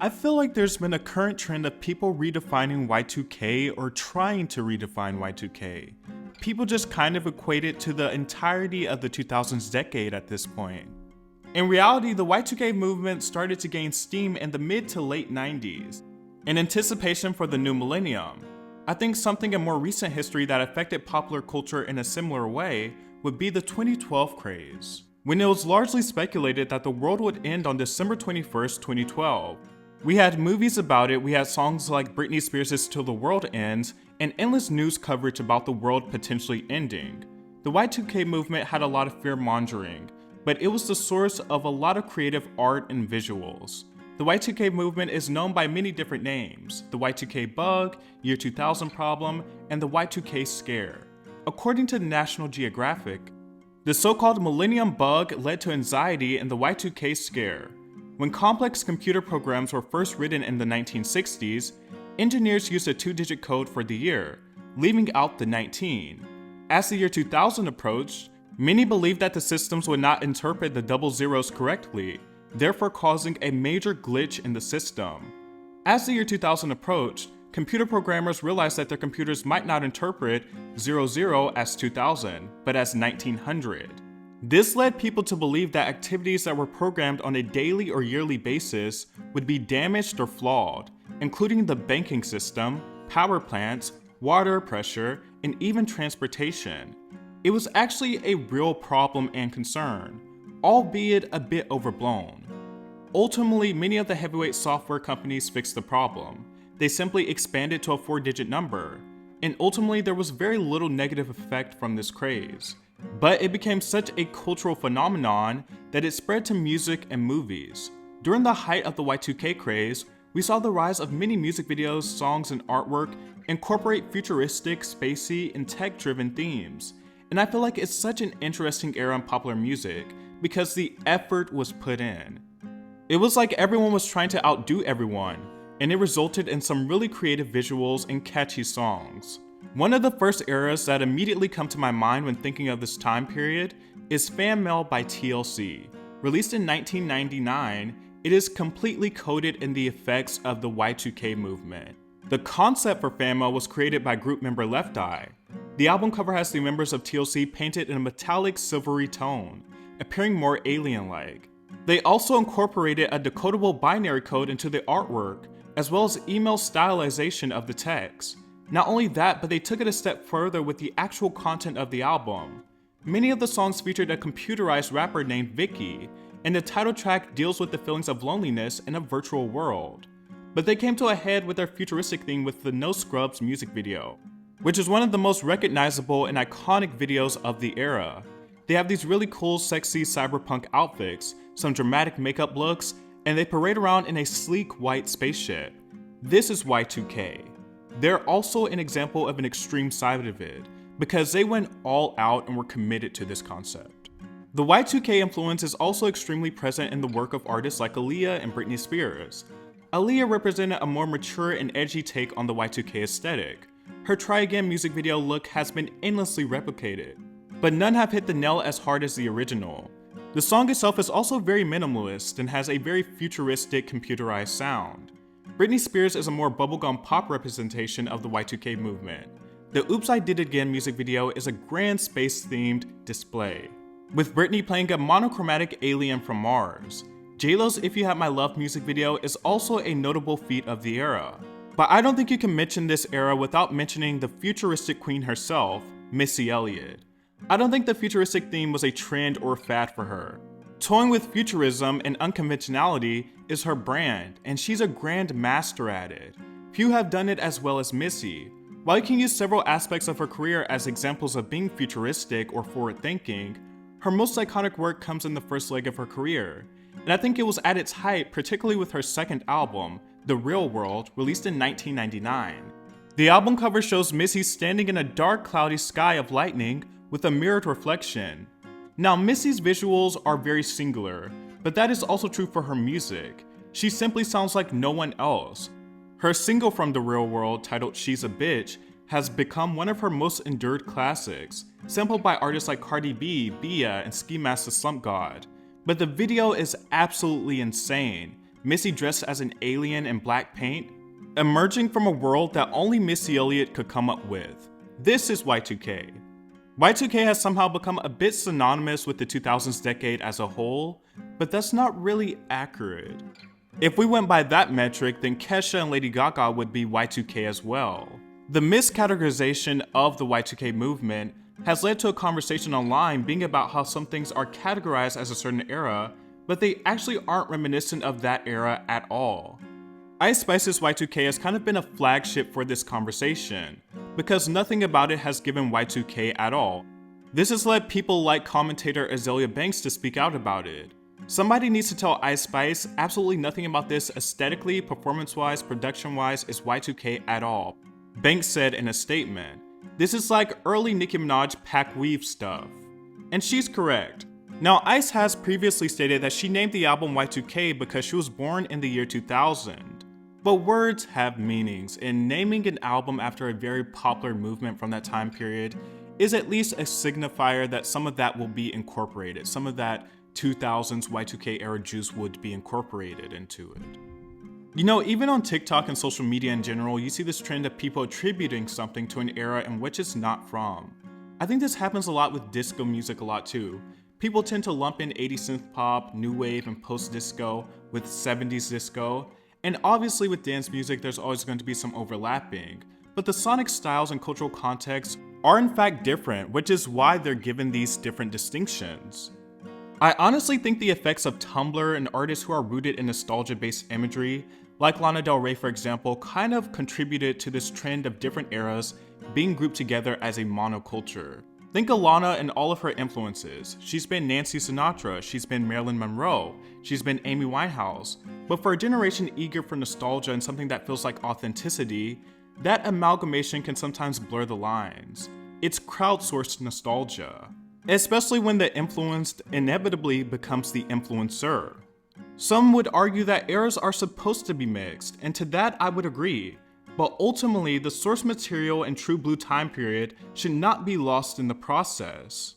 I feel like there's been a current trend of people redefining Y2K or trying to redefine Y2K. People just kind of equate it to the entirety of the 2000s decade at this point. In reality, the Y2K movement started to gain steam in the mid to late 90s, in anticipation for the new millennium. I think something in more recent history that affected popular culture in a similar way would be the 2012 craze, when it was largely speculated that the world would end on December 21st, 2012. We had movies about it, we had songs like Britney Spears' Till the World Ends, and endless news coverage about the world potentially ending. The Y2K movement had a lot of fear-mongering, but it was the source of a lot of creative art and visuals. The Y2K movement is known by many different names: the Y2K bug, year 2000 problem, and the Y2K scare. According to National Geographic, the so-called millennium bug led to anxiety in the Y2K scare. When complex computer programs were first written in the 1960s, engineers used a 2-digit code for the year, leaving out the 19. As the year 2000 approached, many believed that the systems would not interpret the double zeros correctly, therefore causing a major glitch in the system. As the year 2000 approached, computer programmers realized that their computers might not interpret 00 as 2000, but as 1900. This led people to believe that activities that were programmed on a daily or yearly basis would be damaged or flawed, including the banking system, power plants, water pressure, and even transportation. It was actually a real problem and concern, albeit a bit overblown. Ultimately, many of the heavyweight software companies fixed the problem. They simply expanded to a 4-digit number, and ultimately there was very little negative effect from this craze. But it became such a cultural phenomenon that it spread to music and movies. During the height of the Y2K craze, we saw the rise of many music videos, songs, and artwork incorporate futuristic, spacey, and tech-driven themes. And I feel like it's such an interesting era in popular music because the effort was put in. It was like everyone was trying to outdo everyone, and it resulted in some really creative visuals and catchy songs. One of the first eras that immediately come to my mind when thinking of this time period is Fan Mail by TLC. Released in 1999, it is completely coded in the effects of the Y2K movement. The concept for Fan Mail was created by group member Left Eye. The album cover has the members of TLC painted in a metallic silvery tone, appearing more alien-like. They also incorporated a decodable binary code into the artwork, as well as email stylization of the text. Not only that, but they took it a step further with the actual content of the album. Many of the songs featured a computerized rapper named Vicky, and the title track deals with the feelings of loneliness in a virtual world. But they came to a head with their futuristic theme with the No Scrubs music video, which is one of the most recognizable and iconic videos of the era. They have these really cool, sexy cyberpunk outfits, some dramatic makeup looks, and they parade around in a sleek white spaceship. This is Y2K. They're also an example of an extreme side of it, because they went all out and were committed to this concept. The Y2K influence is also extremely present in the work of artists like Aaliyah and Britney Spears. Aaliyah represented a more mature and edgy take on the Y2K aesthetic. Her Try Again music video look has been endlessly replicated, but none have hit the nail as hard as the original. The song itself is also very minimalist and has a very futuristic computerized sound. Britney Spears is a more bubblegum pop representation of the Y2K movement. The Oops I Did It Again music video is a grand space-themed display, with Britney playing a monochromatic alien from Mars. J-Lo's If You Had My Love music video is also a notable feat of the era. But I don't think you can mention this era without mentioning the futuristic queen herself, Missy Elliott. I don't think the futuristic theme was a trend or fad for her. Toying with futurism and unconventionality is her brand, and she's a grand master at it. Few have done it as well as Missy. While you can use several aspects of her career as examples of being futuristic or forward-thinking, her most iconic work comes in the first leg of her career, and I think it was at its height, particularly with her second album, The Real World, released in 1999. The album cover shows Missy standing in a dark, cloudy sky of lightning with a mirrored reflection. Now, Missy's visuals are very singular, but that is also true for her music. She simply sounds like no one else. Her single from The Real World, titled She's a Bitch, has become one of her most endured classics, sampled by artists like Cardi B, Bia, and Ski Mask the Slump God. But the video is absolutely insane. Missy dressed as an alien in black paint, emerging from a world that only Missy Elliott could come up with. This is Y2K. Y2K has somehow become a bit synonymous with the 2000s decade as a whole, but that's not really accurate. If we went by that metric, then Kesha and Lady Gaga would be Y2K as well. The miscategorization of the Y2K movement has led to a conversation online being about how some things are categorized as a certain era, but they actually aren't reminiscent of that era at all. Ice Spice's Y2K has kind of been a flagship for this conversation, because nothing about it has given Y2K at all. This has led people like commentator Azealia Banks to speak out about it. Somebody needs to tell Ice Spice absolutely nothing about this aesthetically, performance-wise, production-wise is Y2K at all. Banks said in a statement, "This is like early Nicki Minaj pack weave stuff." And she's correct. Now, Ice has previously stated that she named the album Y2K because she was born in the year 2000. But words have meanings, and naming an album after a very popular movement from that time period is at least a signifier that some of that will be incorporated. Some of that 2000s Y2K era juice would be incorporated into it. You know, even on TikTok and social media in general, you see this trend of people attributing something to an era in which it's not from. I think this happens a lot with disco music a lot too. People tend to lump in 80s synth pop, new wave, and post-disco with 70s disco. And obviously with dance music, there's always going to be some overlapping. But the sonic styles and cultural contexts are in fact different, which is why they're given these different distinctions. I honestly think the effects of Tumblr and artists who are rooted in nostalgia-based imagery, like Lana Del Rey for example, kind of contributed to this trend of different eras being grouped together as a monoculture. Think of Lana and all of her influences. She's been Nancy Sinatra, she's been Marilyn Monroe, she's been Amy Winehouse. But for a generation eager for nostalgia and something that feels like authenticity, that amalgamation can sometimes blur the lines. It's crowdsourced nostalgia, especially when the influenced inevitably becomes the influencer. Some would argue that eras are supposed to be mixed, and to that I would agree. But ultimately, the source material and true blue time period should not be lost in the process.